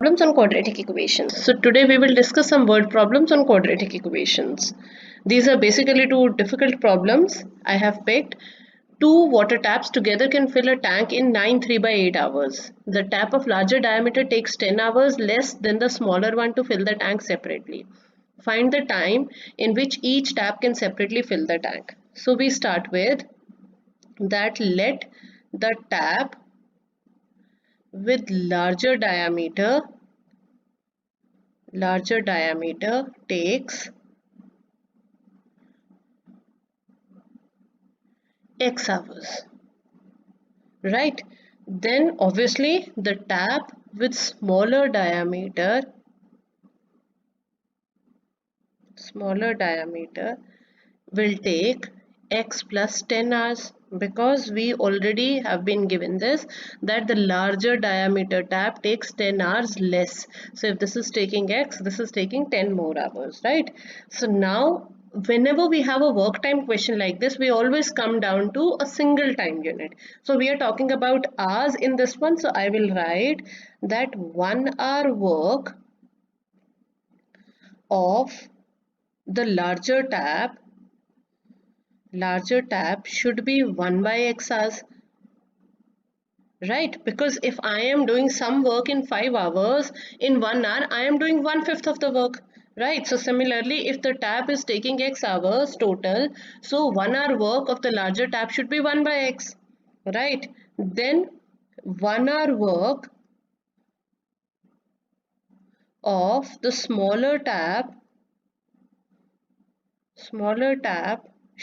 problems on quadratic equations. So today we will discuss some word problems on quadratic equations. These are basically two difficult problems I have picked. Two water taps together can fill a tank in 9 3/8 hours. The tap of larger diameter takes 10 hours less than the smaller one to fill the tank separately. Find the time in which each tap can separately fill the tank. So we start with that let the tap with larger diameter takes x hours, right? Then obviously the tap with smaller diameter will take x plus 10 hours, because we already have been given this that the larger diameter tap takes 10 hours less. So if this is taking x, this is taking 10 more hours, right? So now whenever we have a work time question like this, we always come down to a single time unit. So we are talking about hours in this one, so I will write that 1 hour work of the larger tap should be 1 by x hours, right? Because if I am doing some work in 5 hours, in 1 hour I am doing 1/5 of the work, right? So similarly, if the tap is taking x hours total, so 1 hour work of the larger tap should be 1 by x, right? Then 1 hour work of the smaller tap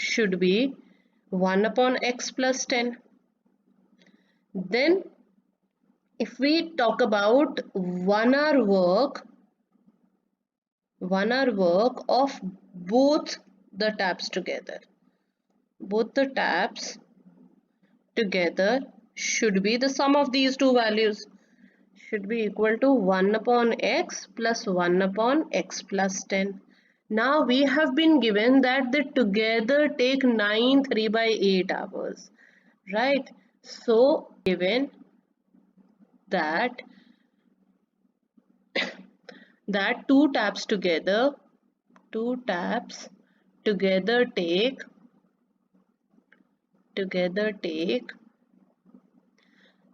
should be 1 upon x plus 10. Then if we talk about 1 hour work of both the taps together, should be the sum of these two values, should be equal to 1 upon x plus 1 upon x plus 10. Now we have been given that they together take 9 3/8 hours, right? So given that two taps together take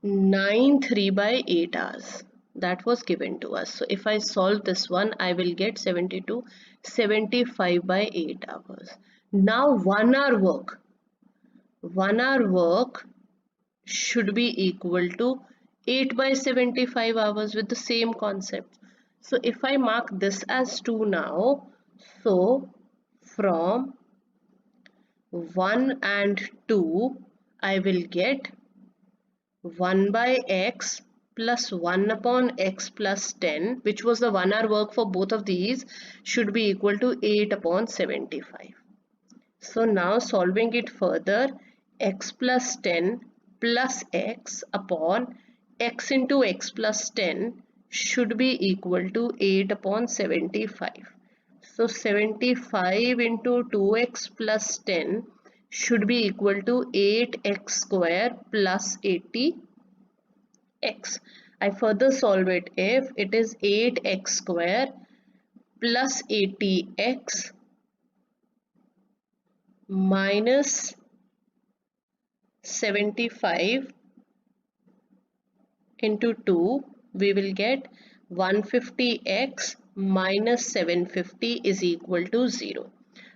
9 3/8 hours. That was given to us. So if I solve this one, I will get 72 75/8 hours. Now 1 hour work should be equal to 8 by 75 hours with the same concept. So if I mark this as 2 now, so from 1 and 2, I will get 1 by x plus 1 upon x plus 10, which was the 1 hour work for both of these, should be equal to 8 upon 75. So now solving it further, x plus 10 plus x upon x into x plus 10 should be equal to 8 upon 75. So 75 into 2x plus 10 should be equal to 8x square plus 80x. I further solve it. If it is 8x square plus 80x minus 75 into 2, we will get 150x minus 750 is equal to 0.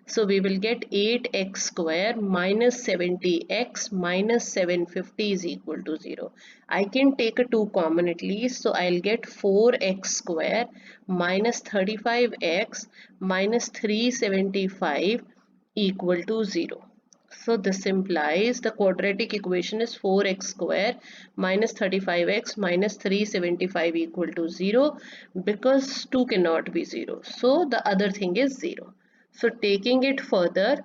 So we will get 8x square minus 70x minus 750 is equal to 0. I can take a 2 common at least, so I'll get 4x square minus 35x minus 375 equal to 0. So this implies the quadratic equation is 4x square minus 35x minus 375 equal to 0, because 2 cannot be 0. So the other thing is 0. So taking it further,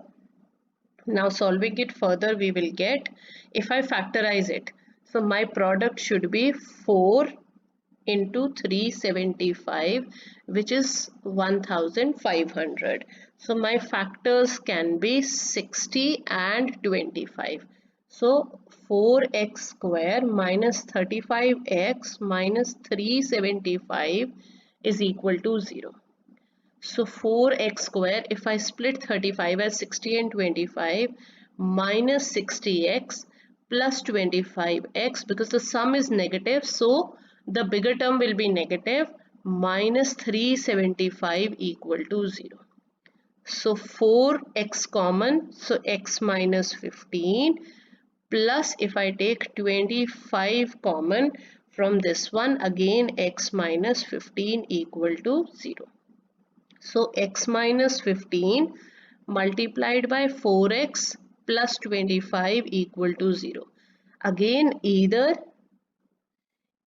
now solving it further, we will get, if I factorize it, so my product should be 4 into 375, which is 1500. So my factors can be 60 and 25. So 4x square minus 35x minus 375 is equal to 0. So 4x square, if I split 35 as 60 and 25, minus 60x plus 25x, because the sum is negative, so the bigger term will be negative, minus 375 equal to 0. So 4x common, so x minus 15, plus if I take 25 common from this one, again x minus 15 equal to 0. So x minus 15 multiplied by 4x plus 25 equal to 0. Again, either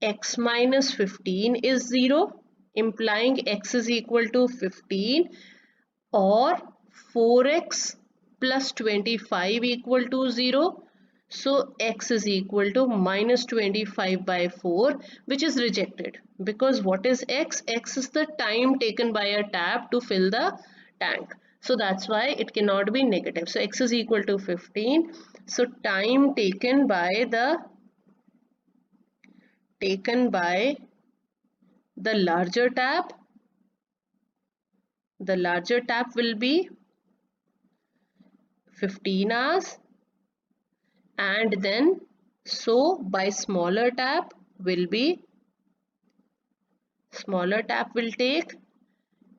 x minus 15 is 0, implying x is equal to 15, or 4x plus 25 equal to 0. So x is equal to minus 25 by 4, which is rejected, because what is x? X is the time taken by a tap to fill the tank. So that's why it cannot be negative. So x is equal to 15. So time taken by the larger tap, will be 15 hours, and then so by smaller tap will take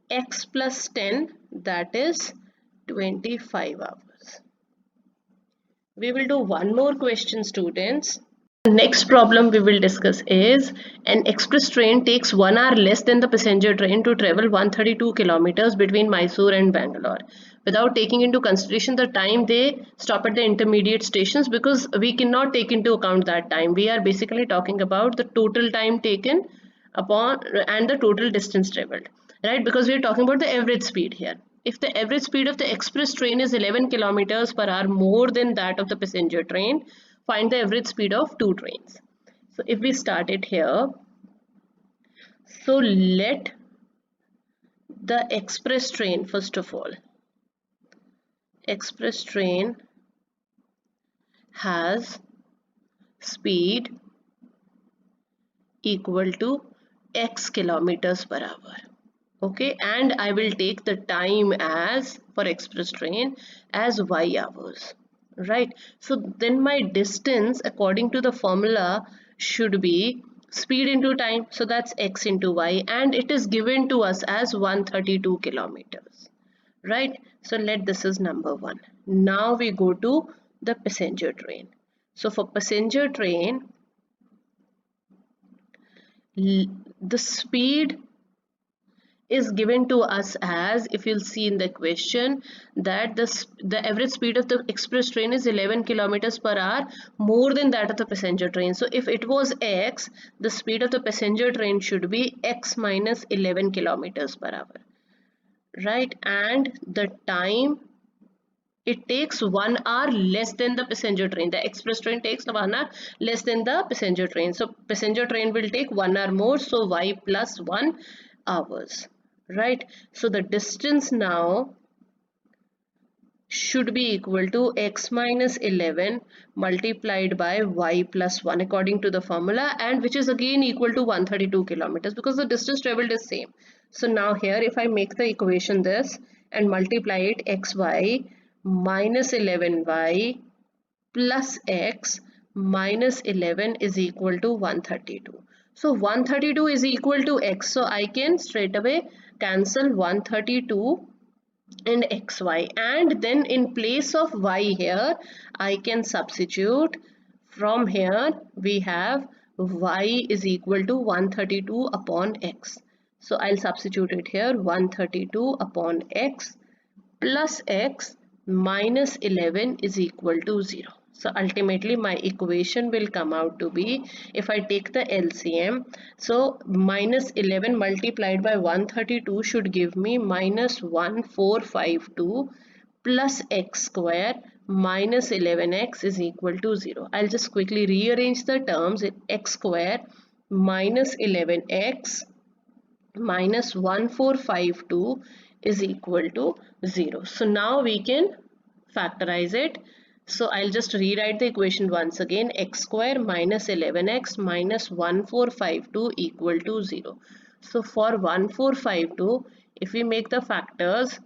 x plus 10, that is 25 hours. We will do one more question, students. The next problem we will discuss is an express train takes 1 hour less than the passenger train to travel 132 kilometers between Mysore and Bangalore, without taking into consideration the time they stop at the intermediate stations, because we cannot take into account that time. We are basically talking about the total time taken upon and the total distance traveled, right? Because we are talking about the average speed here. If the average speed of the express train is 11 kilometers per hour more than that of the passenger train, find the average speed of two trains. So if we start it here, so let the express train, first of all, express train has speed equal to x kilometers per hour. Okay, and I will take the time as, for express train, as y hours, right? So then my distance according to the formula should be speed into time, so that's x into y, and it is given to us as 132 kilometers, right? So let this is number one. Now we go to the passenger train. So for passenger train, the speed is given to us as, if you'll see in the question, that the average speed of the express train is 11 kilometers per hour more than that of the passenger train. So if it was x, the speed of the passenger train should be x minus 11 kilometers per hour, right? And the time it takes 1 hour less than the passenger train. The express train takes 1 hour less than the passenger train. So passenger train will take 1 hour more. So y plus 1 hours, right? So the distance now should be equal to x minus 11 multiplied by y plus 1 according to the formula, and which is again equal to 132 kilometers, because the distance traveled is same. So now here if I make the equation this and multiply it, xy minus 11y plus x minus 11 is equal to 132. So 132 is equal to x, so I can straight away cancel 132 and xy, and then in place of y here I can substitute. From here we have y is equal to 132 upon x, so I'll substitute it here, 132 upon x plus x minus 11 is equal to 0. So ultimately my equation will come out to be, if I take the LCM, so minus 11 multiplied by 132 should give me minus 1452 plus x square minus 11x is equal to 0. I'll just quickly rearrange the terms. X square minus 11x minus 1452 is equal to 0. So now we can factorize it. So I'll just rewrite the equation once again. X square minus 11x minus 1452 equal to 0. So for 1452, if we make the factors,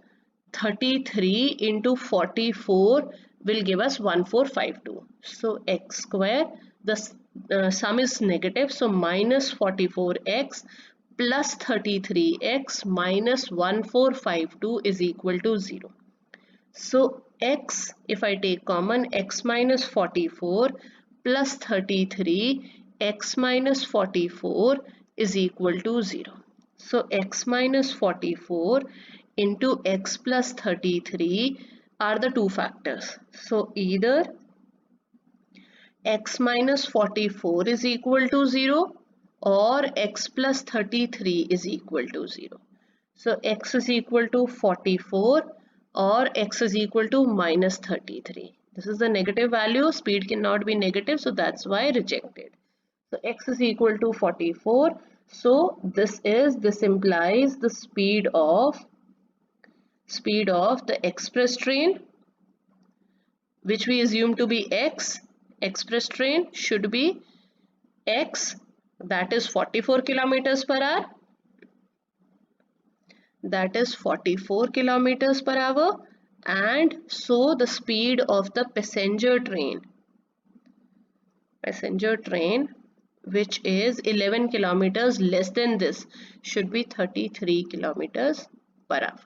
33 into 44 will give us 1452. So x square, the sum is negative, so minus 44x plus 33x minus 1452 is equal to 0. So x, if I take common, x minus 44 plus 33, x minus 44 is equal to 0. So x minus 44 into x plus 33 are the two factors. So either x minus 44 is equal to 0 or x plus 33 is equal to 0. So x is equal to 44 or x is equal to minus 33. This is the negative value. Speed cannot be negative, so that's why rejected. So x is equal to 44. So this implies the speed of the express train, which we assume to be x. Express train should be x, that is 44 kilometers per hour. That is 44 kilometers per hour. And so the speed of the passenger train, which is 11 kilometers less than this, should be 33 kilometers per hour.